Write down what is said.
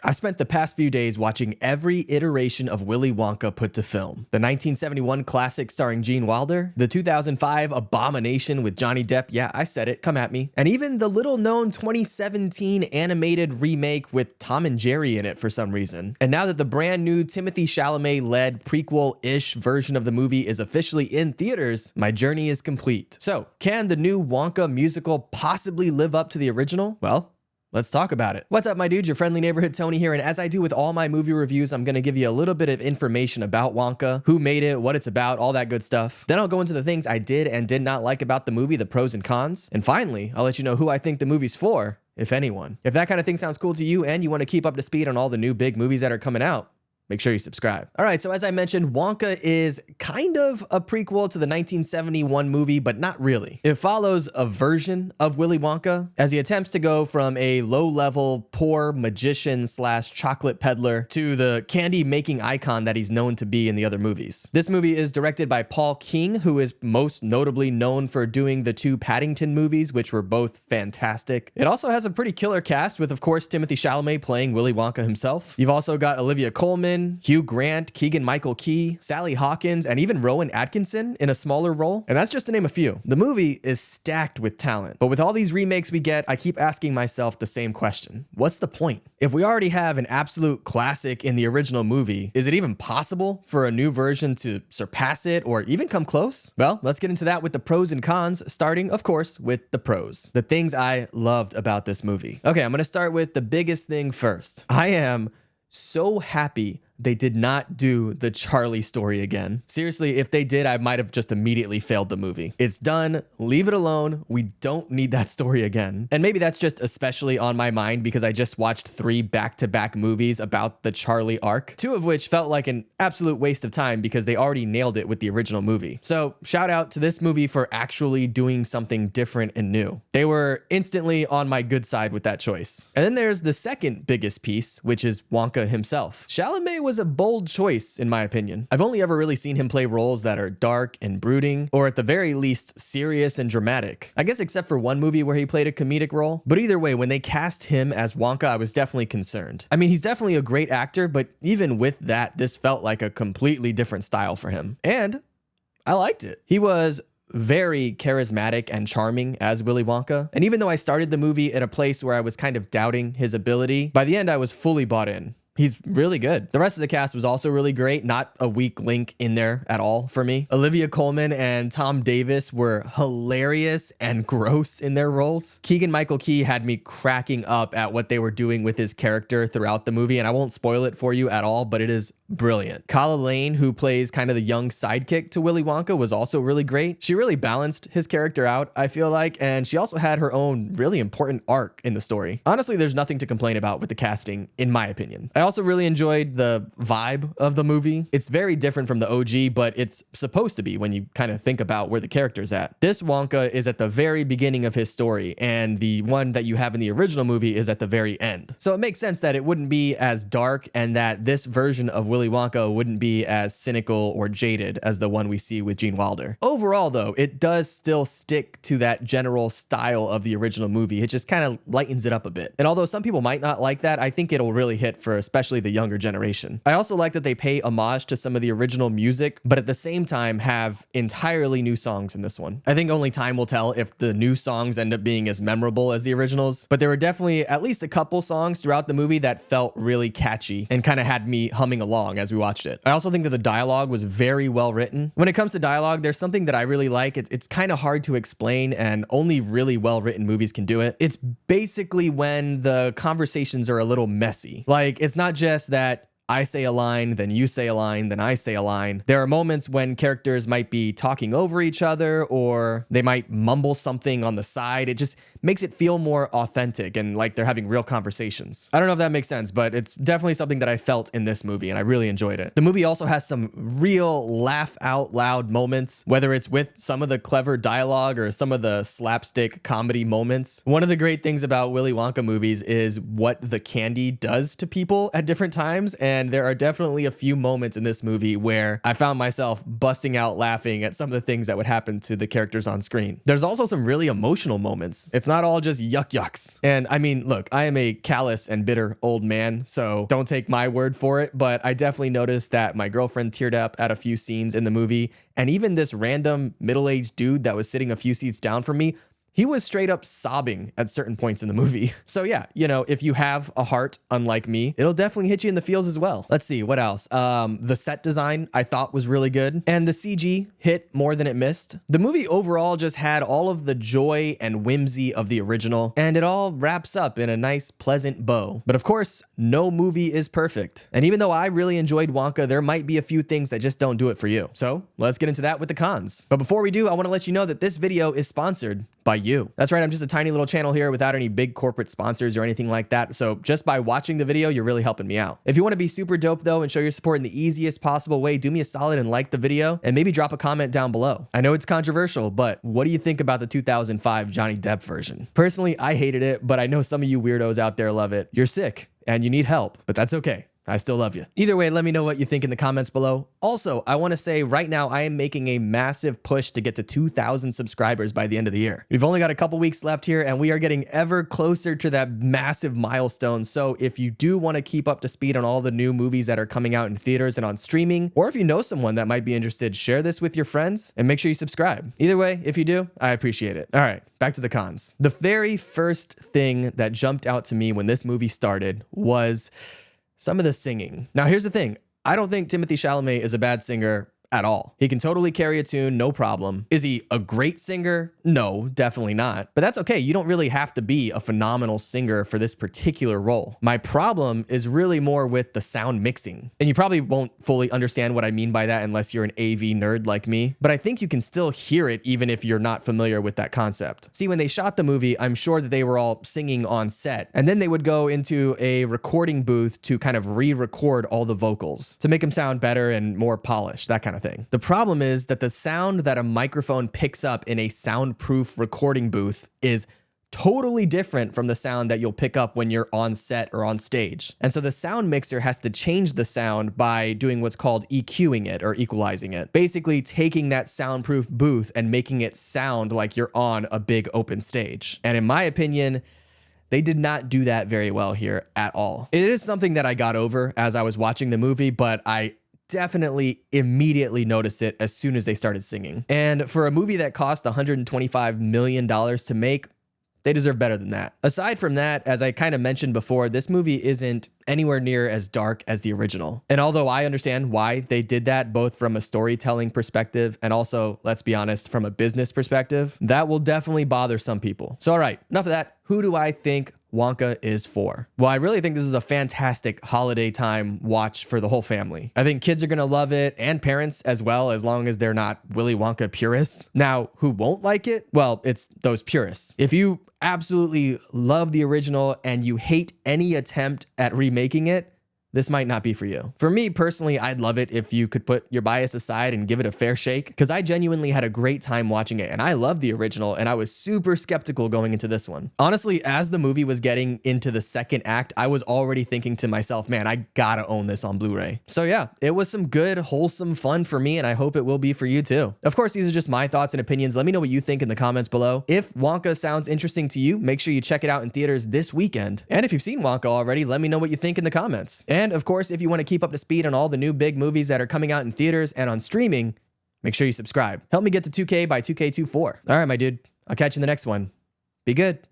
I spent the past few days watching every iteration of Willy Wonka put to film. The 1971 classic starring Gene Wilder, the 2005 abomination with Johnny Depp, yeah, I said it, come at me, and even the little-known 2017 animated remake with Tom and Jerry in it for some reason. And now that the brand new Timothee Chalamet-led prequel-ish version of the movie is officially in theaters, my journey is complete. So, can the new Wonka musical possibly live up to the original? Well, let's talk about it. What's up, my dude? Your friendly neighborhood Tony here, and as I do with all my movie reviews, I'm gonna give you a little bit of information about Wonka, who made it, what it's about, all that good stuff. Then I'll go into the things I did and did not like about the movie, the pros and cons. And finally, I'll let you know who I think the movie's for, if anyone. If that kind of thing sounds cool to you and you want to keep up to speed on all the new big movies that are coming out, make sure you subscribe. All right, so as I mentioned, Wonka is kind of a prequel to the 1971 movie, but not really. It follows a version of Willy Wonka as he attempts to go from a low-level, poor magician slash chocolate peddler to the candy-making icon that he's known to be in the other movies. This movie is directed by Paul King, who is most notably known for doing the two Paddington movies, which were both fantastic. It also has a pretty killer cast with, of course, Timothee Chalamet playing Willy Wonka himself. You've also got Olivia Colman, Hugh Grant, Keegan-Michael Key, Sally Hawkins, and even Rowan Atkinson in a smaller role. And that's just to name a few. The movie is stacked with talent, but with all these remakes we get, I keep asking myself the same question. What's the point? If we already have an absolute classic in the original movie, is it even possible for a new version to surpass it or even come close? Well, let's get into that with the pros and cons, starting, of course, with the pros. The things I loved about this movie. Okay, I'm gonna start with the biggest thing first. I am so happy they did not do the Charlie story again. Seriously, if they did, I might have just immediately failed the movie. It's done. Leave it alone. We don't need that story again. And maybe that's just especially on my mind because I just watched 3 back-to-back movies about the Charlie arc, 2 of which felt like an absolute waste of time because they already nailed it with the original movie. So shout out to this movie for actually doing something different and new. They were instantly on my good side with that choice. And then there's the second biggest piece, which is Wonka himself. Chalamet was a bold choice, in my opinion. I've only ever really seen him play roles that are dark and brooding, or at the very least, serious and dramatic. I guess except for one movie where he played a comedic role. But either way, when they cast him as Wonka, I was definitely concerned. I mean, he's definitely a great actor, but even with that, this felt like a completely different style for him. And I liked it. He was very charismatic and charming as Willy Wonka. And even though I started the movie at a place where I was kind of doubting his ability, by the end I was fully bought in. He's really good. The rest of the cast was also really great. Not a weak link in there at all for me. Olivia Colman and Tom Davis were hilarious and gross in their roles. Keegan-Michael Key had me cracking up at what they were doing with his character throughout the movie, and I won't spoil it for you at all, but it is brilliant. Calah, who plays kind of the young sidekick to Willy Wonka, was also really great. She really balanced his character out, I feel like, and she also had her own really important arc in the story. Honestly, there's nothing to complain about with the casting, in my opinion. I also really enjoyed the vibe of the movie. It's very different from the OG, but it's supposed to be when you kind of think about where the character's at. This Wonka is at the very beginning of his story, and the one that you have in the original movie is at the very end. So it makes sense that it wouldn't be as dark and that this version of Willy Wonka wouldn't be as cynical or jaded as the one we see with Gene Wilder. Overall, though, it does still stick to that general style of the original movie. It just kind of lightens it up a bit. And although some people might not like that, I think it'll really hit for especially the younger generation. I also like that they pay homage to some of the original music, but at the same time have entirely new songs in this one. I think only time will tell if the new songs end up being as memorable as the originals, but there were definitely at least a couple songs throughout the movie that felt really catchy and kind of had me humming along as we watched it. I also think that the dialogue was very well written. When it comes to dialogue, there's something that I really like. It's kind of hard to explain, and only really well written movies can do it. It's basically when the conversations are a little messy. Like, it's not just that I say a line, then you say a line, then I say a line. There are moments when characters might be talking over each other, or they might mumble something on the side. It just makes it feel more authentic and like they're having real conversations. I don't know if that makes sense, but it's definitely something that I felt in this movie, and I really enjoyed it. The movie also has some real laugh out loud moments, whether it's with some of the clever dialogue or some of the slapstick comedy moments. One of the great things about Willy Wonka movies is what the candy does to people at different times, and and there are definitely a few moments in this movie where I found myself busting out laughing at some of the things that would happen to the characters on screen. There's also some really emotional moments. It's not all just yucks. And I mean, look, I am a callous and bitter old man, so don't take my word for it, but I definitely noticed that my girlfriend teared up at a few scenes in the movie, and even this random middle-aged dude that was sitting a few seats down from me, he was straight up sobbing at certain points in the movie. So yeah, you know, if you have a heart, unlike me, it'll definitely hit you in the feels as well. Let's see, what else? The set design I thought was really good, and the CG hit more than it missed. The movie overall just had all of the joy and whimsy of the original, and it all wraps up in a nice, pleasant bow. But of course, no movie is perfect. And even though I really enjoyed Wonka, there might be a few things that just don't do it for you. So let's get into that with the cons. But before we do, I wanna let you know that this video is sponsored by you. That's right, I'm just a tiny little channel here without any big corporate sponsors or anything like that. So just by watching the video, you're really helping me out. If you want to be super dope though and show your support in the easiest possible way, do me a solid and like the video and maybe drop a comment down below. I know it's controversial, but what do you think about the 2005 Johnny Depp version? Personally, I hated it, but I know some of you weirdos out there love it. You're sick and you need help, but that's okay. I still love you. Either way, let me know what you think in the comments below. Also, I want to say right now, I am making a massive push to get to 2,000 subscribers by the end of the year. We've only got a couple weeks left here, and we are getting ever closer to that massive milestone. So if you do want to keep up to speed on all the new movies that are coming out in theaters and on streaming, or if you know someone that might be interested, share this with your friends and make sure you subscribe. Either way, if you do, I appreciate it. All right, back to the cons. The very first thing that jumped out to me when this movie started was some of the singing. Now, here's the thing. I don't think Timothee Chalamet is a bad singer at all. He can totally carry a tune, no problem. Is he a great singer? No, definitely not. But that's okay. You don't really have to be a phenomenal singer for this particular role. My problem is really more with the sound mixing. And you probably won't fully understand what I mean by that unless you're an AV nerd like me, but I think you can still hear it even if you're not familiar with that concept. See, when they shot the movie, I'm sure that they were all singing on set, and then they would go into a recording booth to kind of re-record all the vocals to make them sound better and more polished, that kind of thing. The problem is that the sound that a microphone picks up in a soundproof recording booth is totally different from the sound that you'll pick up when you're on set or on stage. And so the sound mixer has to change the sound by doing what's called EQing it or equalizing it. Basically taking that soundproof booth and making it sound like you're on a big open stage. And in my opinion, they did not do that very well here at all. It is something that I got over as I was watching the movie, but I definitely immediately noticed it as soon as they started singing. And for a movie that cost $125 million to make, they deserve better than that. Aside from that, as I kind of mentioned before, this movie isn't anywhere near as dark as the original. And although I understand why they did that, both from a storytelling perspective and also, let's be honest, from a business perspective, that will definitely bother some people. So all right, enough of that. Who do I think Wonka is for? Well, I really think this is a fantastic holiday time watch for the whole family. I think kids are gonna love it, and parents as well, as long as they're not Willy Wonka purists. Now, who won't like it? Well, it's those purists. If you absolutely love the original and you hate any attempt at remaking it, this might not be for you. For me personally, I'd love it if you could put your bias aside and give it a fair shake, because I genuinely had a great time watching it, and I love the original, and I was super skeptical going into this one. Honestly, as the movie was getting into the second act, I was already thinking to myself, man, I gotta own this on Blu-ray. So yeah, it was some good, wholesome fun for me, and I hope it will be for you too. Of course, these are just my thoughts and opinions. Let me know what you think in the comments below. If Wonka sounds interesting to you, make sure you check it out in theaters this weekend. And if you've seen Wonka already, let me know what you think in the comments. And of course, if you want to keep up to speed on all the new big movies that are coming out in theaters and on streaming, make sure you subscribe. Help me get to 2K by 2K24. All right, my dude. I'll catch you in the next one. Be good.